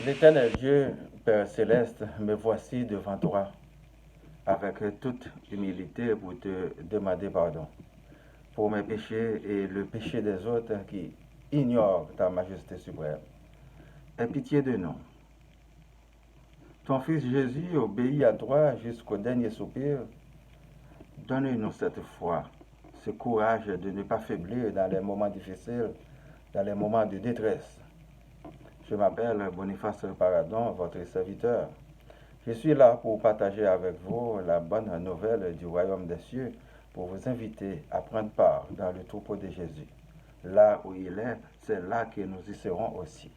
L'Éternel Dieu, Père céleste, me voici devant toi avec toute humilité pour te demander pardon pour mes péchés et le péché des autres qui ignorent ta majesté suprême. Aie pitié de nous. Ton Fils Jésus obéit à toi jusqu'au dernier soupir. Donne-nous cette foi, ce courage de ne pas faiblir dans les moments difficiles, dans les moments de détresse. Je m'appelle Boniface Paradon, votre serviteur. Je suis là pour partager avec vous la bonne nouvelle du royaume des cieux, pour vous inviter à prendre part dans le troupeau de Jésus. Là où il est, c'est là que nous y serons aussi.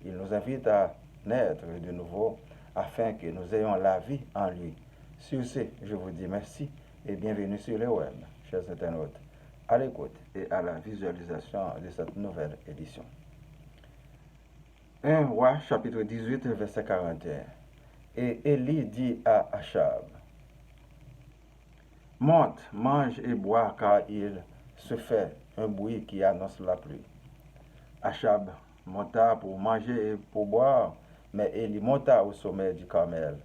Il nous invite à naître de nouveau afin que nous ayons la vie en lui. Sur ce, je vous dis merci et bienvenue sur le web, chers internautes, à l'écoute et à la visualisation de cette nouvelle édition. 1 Roi chapitre 18 verset 41. Et Élie dit à Achab, monte, mange et bois, car il se fait un bruit qui annonce la pluie. Achab monta pour manger et pour boire, mais Élie monta au sommet du Carmel,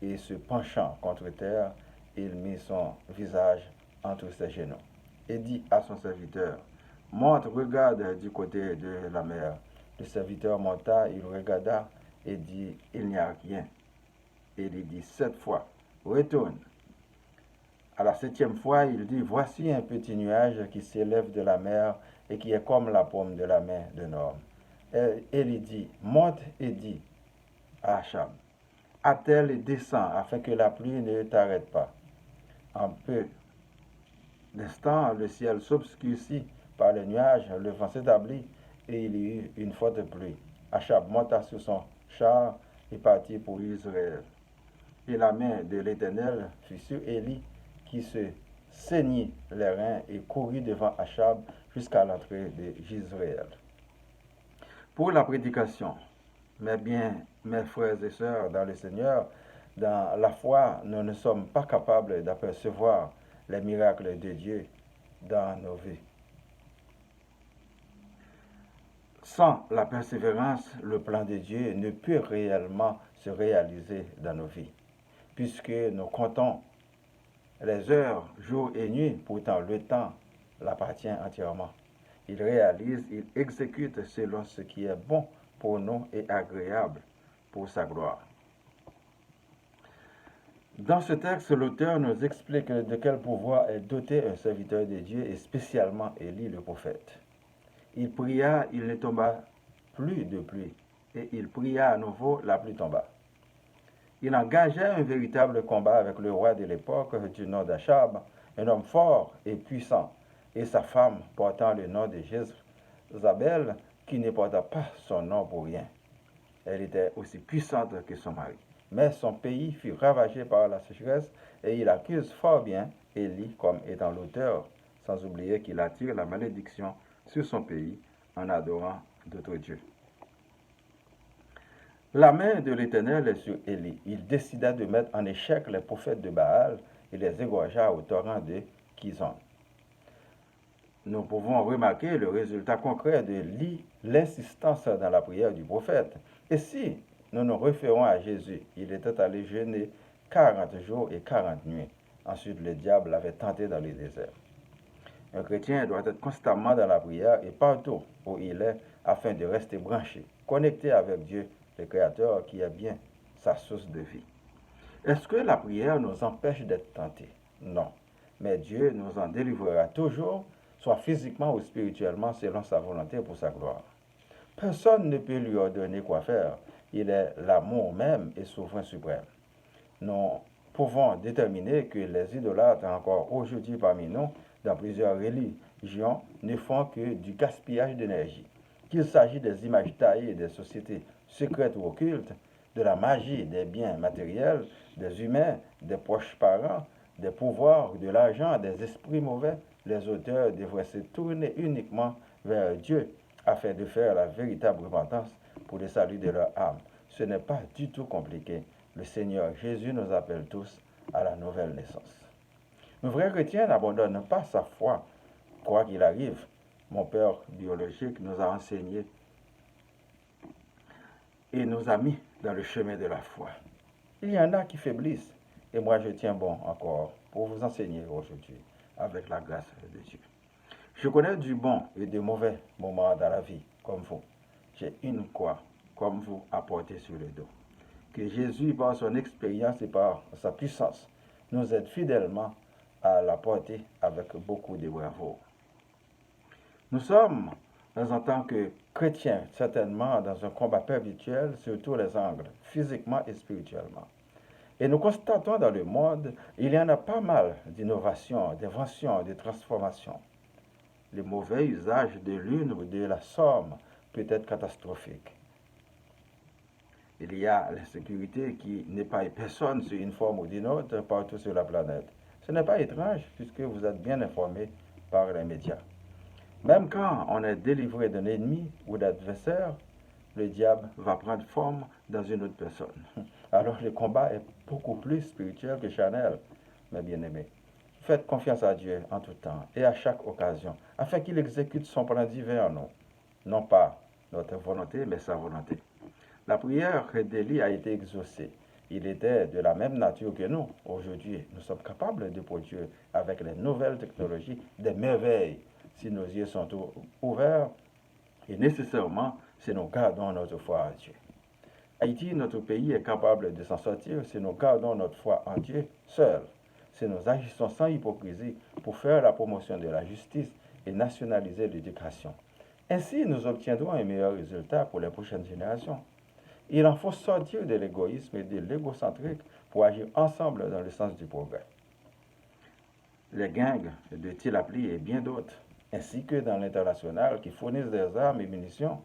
et se penchant contre terre, il mit son visage entre ses genoux, et dit à son serviteur, monte, regarde du côté de la mer. Le serviteur monta, il regarda, et dit, il n'y a rien. Élie dit 7 fois, retourne. À la 7e fois, il dit, voici un petit nuage qui s'élève de la mer et qui est comme la paume de la main d'un homme. Élie dit, monte et dit à Achab, attelle et descends afin que la pluie ne t'arrête pas. En peu d'instants, le ciel s'obscurcit par les nuages, le vent s'établit et il y eut une forte pluie. Achab monta sur son char et partit pour Israël. Et la main de l'Éternel fut sur Élie, qui se saignit les reins et courut devant Achab jusqu'à l'entrée de Jezréel. Pour la prédication, mes frères et sœurs dans le Seigneur, dans la foi, nous ne sommes pas capables d'apercevoir les miracles de Dieu dans nos vies. Sans la persévérance, le plan de Dieu ne peut réellement se réaliser dans nos vies, puisque nous comptons les heures, jour et nuit, pourtant le temps l'appartient entièrement. Il réalise, il exécute selon ce qui est bon pour nous et agréable pour sa gloire. Dans ce texte, l'auteur nous explique de quel pouvoir est doté un serviteur de Dieu et spécialement Élie le prophète. Il pria, il ne tomba plus de pluie, et il pria à nouveau, la pluie tomba. Il engagea un véritable combat avec le roi de l'époque du nom d'Achab, un homme fort et puissant, et sa femme portant le nom de Jézabel, qui ne porta pas son nom pour rien. Elle était aussi puissante que son mari. Mais son pays fut ravagé par la sécheresse et il accuse fort bien Élie comme étant l'auteur, sans oublier qu'il attire la malédiction sur son pays en adorant d'autres dieux. La main de l'Éternel est sur Élie. Il décida de mettre en échec les prophètes de Baal et les égorgea au torrent de Kizon. Nous pouvons remarquer le résultat concret de l'insistance dans la prière du prophète. Et si nous nous référons à Jésus, il était allé jeûner 40 jours et 40 nuits. Ensuite, le diable l'avait tenté dans le désert. Un chrétien doit être constamment dans la prière et partout où il est afin de rester branché, connecté avec Dieu, le Créateur qui est bien sa source de vie. Est-ce que la prière nous empêche d'être tentés? Non. Mais Dieu nous en délivrera toujours, soit physiquement ou spirituellement, selon sa volonté pour sa gloire. Personne ne peut lui ordonner quoi faire. Il est l'amour même et souverain suprême. Nous pouvons déterminer que les idolâtres encore aujourd'hui parmi nous, dans plusieurs religions, ne font que du gaspillage d'énergie. Qu'il s'agisse des images taillées des sociétés secrètes ou occultes, de la magie des biens matériels, des humains, des proches parents, des pouvoirs, de l'argent, des esprits mauvais, les auteurs devraient se tourner uniquement vers Dieu afin de faire la véritable repentance pour le salut de leur âme. Ce n'est pas du tout compliqué. Le Seigneur Jésus nous appelle tous à la nouvelle naissance. Un vrai chrétien n'abandonne pas sa foi, quoi qu'il arrive. Mon père biologique nous a enseigné et nos amis dans le chemin de la foi. Il y en a qui faiblissent, et moi je tiens bon encore pour vous enseigner aujourd'hui avec la grâce de Dieu. Je connais du bon et de mauvais moments dans la vie, comme vous. J'ai une croix, comme vous, à porter sur le dos. Que Jésus, par son expérience et par sa puissance, nous aide fidèlement à la porter avec beaucoup de bravoure. Nous sommes, en tant que chrétiens, certainement dans un combat perpétuel sur tous les angles, physiquement et spirituellement. Et nous constatons dans le monde, il y en a pas mal d'innovations, d'inventions, de transformations. Le mauvais usage de l'une ou de la somme peut être catastrophique. Il y a l'insécurité qui n'épargne personne sous une forme ou d'une autre partout sur la planète. Ce n'est pas étrange puisque vous êtes bien informés par les médias. Même quand on est délivré d'un ennemi ou d'adversaire, le diable va prendre forme dans une autre personne. Alors le combat est beaucoup plus spirituel que charnel, mes bien-aimés. Faites confiance à Dieu en tout temps et à chaque occasion, afin qu'il exécute son plan divin en nous. Non pas notre volonté, mais sa volonté. La prière d'Élie a été exaucée. Il était de la même nature que nous. Aujourd'hui, nous sommes capables de produire, avec les nouvelles technologies, des merveilles si nos yeux sont ouverts et nécessairement si nous gardons notre foi en Dieu. Haïti, notre pays, est capable de s'en sortir si nous gardons notre foi en Dieu seul, si nous agissons sans hypocrisie pour faire la promotion de la justice et nationaliser l'éducation. Ainsi, nous obtiendrons un meilleur résultat pour les prochaines générations. Il en faut sortir de l'égoïsme et de l'égocentrique pour agir ensemble dans le sens du progrès. Les gangs de Tilapli et bien d'autres, ainsi que dans l'international, qui fournissent des armes et munitions,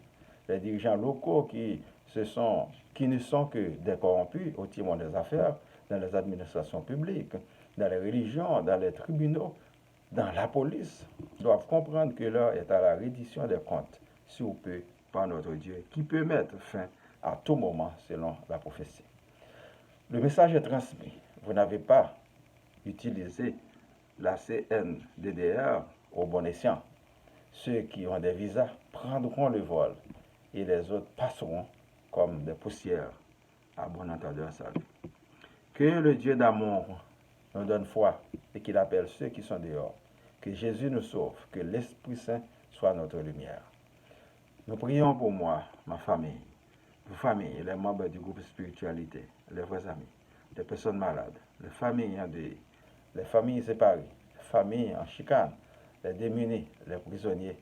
les dirigeants locaux qui ne sont que des corrompus au timon des affaires, dans les administrations publiques, dans les religions, dans les tribunaux, dans la police, doivent comprendre que l'heure est à la reddition des comptes, sous peu, par notre Dieu, qui peut mettre fin à tout moment selon la prophétie. Le message est transmis. Vous n'avez pas utilisé la CNDDR au bon escient. Ceux qui ont des visas prendront le vol et les autres passeront comme des poussières à bon entendeur salut. Que le Dieu d'amour nous donne foi et qu'il appelle ceux qui sont dehors. Que Jésus nous sauve, que l'Esprit Saint soit notre lumière. Nous prions pour moi, ma famille, vos familles, les membres du groupe Spiritualité, les vrais amis, les personnes malades, les familles endeuillées, les familles séparées, les familles en chicane, les démunis, les prisonniers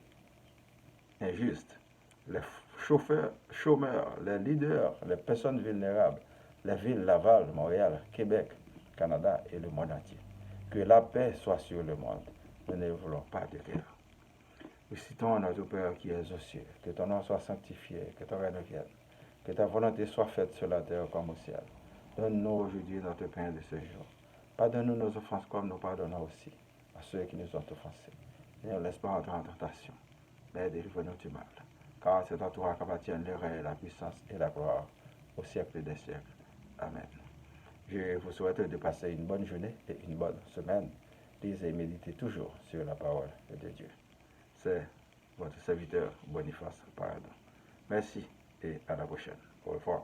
injustes, les chômeurs, les leaders, les personnes vulnérables, les villes Laval, Montréal, Québec, Canada et le monde entier. Que la paix soit sur le monde. Nous ne voulons pas de guerre. Nous citons notre Père qui est aux cieux, que ton nom soit sanctifié, que ton règne vienne, que ta volonté soit faite sur la terre comme au ciel. Donne-nous aujourd'hui notre pain de ce jour. Pardonne-nous nos offenses comme nous pardonnons aussi à ceux qui nous ont offensés. Ne nous laisse pas entrer en tentation, mais délivre-nous du mal. Car c'est à toi qu'appartiennent le règne, la puissance et la gloire au siècle des siècles. Amen. Je vous souhaite de passer une bonne journée et une bonne semaine. Lisez et méditez toujours sur la parole de Dieu. C'est votre serviteur Boniface Paradon. Merci et à la prochaine. Au revoir.